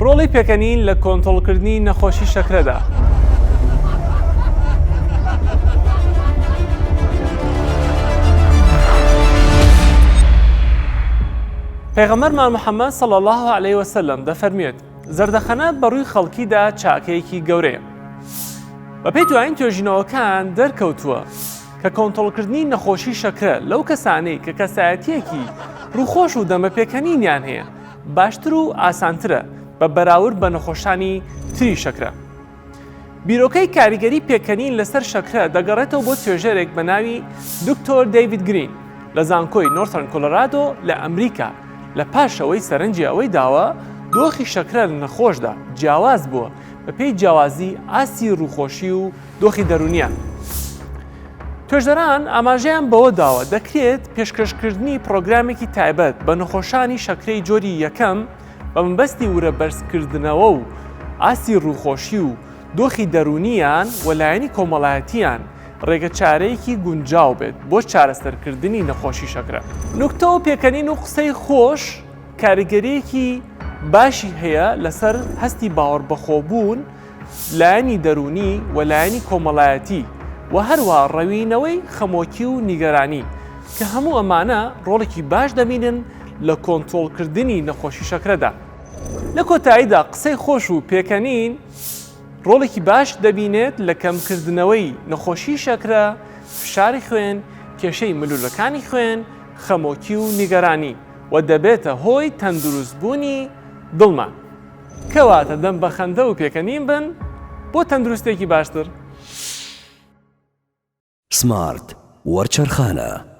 ڕۆڵی پێکەنین لە کۆنتڕۆڵکردنی نەخۆشی شەکرەدا. پێغەمبەرمان محەممەد صلی الله عليه وسلم دەفەرمێت زەردەخەنە بەڕووی خەڵکیدا چاکەیەکی گەورەیە. بە پێی دوایین توێژینەوەکان دەرکەوتووە کە کۆنتڕۆڵکردنی نەخۆشی شەکرە لەو کەسانەی کە کەسایەتیەکی ڕووخۆش و دەمەپێکەنینیان هەیە باشتر و ئاسانترە بە بەراورد بە نەخۆشانی تری شەکرە. بیرۆکەی کاریگەری پێکەنین لەسەر شەکرە دەگەڕێتەوە بۆ توێژەرێک بە ناوی دکتۆر دەیڤید گرین لە زانکۆی نۆرتەرن کۆلۆرادۆ لە ئەمریکا لە پاشەوەی سەرنجی ئەوەی داوە دۆخی شەکرە لە نەخۆشدا جیاواز بووە بە پێی جیاوازی ئاسی ڕووخۆشی و دۆخی دەرونیان. توێژەران ئاماژەیان بەوە داوە دەکرێت پێشکەشکردنی پرۆگرامێکی تایبەت بە نەخۆشانی شەکرەی جۆری یەکەم بە مەبەستی وورە بەرزکردنەوە و ئاسی ڕووخۆشی و دۆخی دەرونیان وەلایەنی کۆمەڵایەتیان ڕێگە چارەیەکی گونجاو بێت بۆ چارەسەرکردنی نەخۆشی شەکرە. نوکتە و پێکەنین و قسەی خۆش کاریگەریەکی باشی هەیە لەسەر هەستی باوەڕ بەخۆبوون لایەنی دەرونی و لایەنی کۆمەڵایەتی و هەروە ڕەوینەوەی خەمۆکی و نیگەرانی کە هەموو ئەمانە ڕۆڵێکی باش دەبینن لە کۆنتڕۆڵکردنی نەخۆشی شەکرەدا. لە کۆتاییدا قسەی خۆش و پێکەنین ڕۆڵێکی باش دەبینێت لە کەمکردنەوەی نەخۆشی شەکرە، فشاری خوێن، کێشەی ملولەکانی خوێن، خەمۆکی و نیگەرانی و دەبێتە هۆی تەندروستبوونی دڵمان. کەواتە دەم بە خەندە و پێکەنین بن بۆ تەندروستێکی باشتر. سمارت وەرچەرخانە.